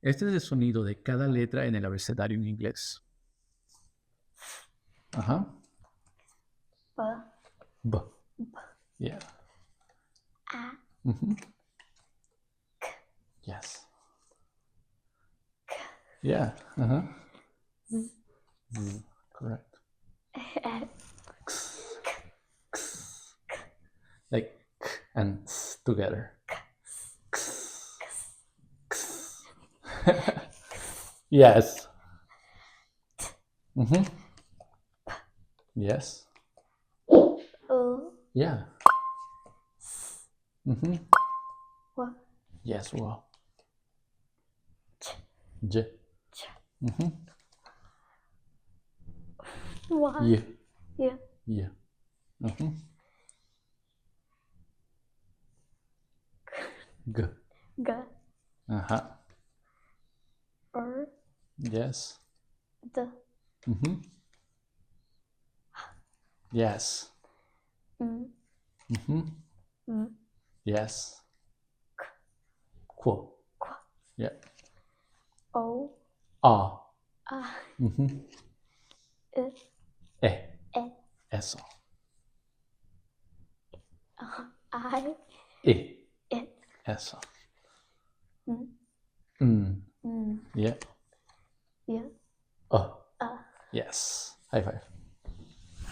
Este es el sonido de cada letra en el abecedario en inglés. Ajá. B, B. B, Yeah. A, Mhm. Yes. Yeah. Uh-huh. Z, Z. Correct. L, Like k and s together. Yes. Mm-hmm. Yes. U, Yeah. Mm-hmm. W, Yes. Well. Ch, J. Ch, Mm-hmm. Y, Yeah. Y, Yeah. Mm-hmm. G. G, Uh-huh. R, Yes. D, Mm-hmm. Yes. M, Mm-hmm. M, Yes. Qu. Qu, Yeah. O, A. A, Mm-hmm. E, E. E, Eso. I, E. E, Eso. M, Mm. M, Yeah. Y, Oh. A. Yes. High five.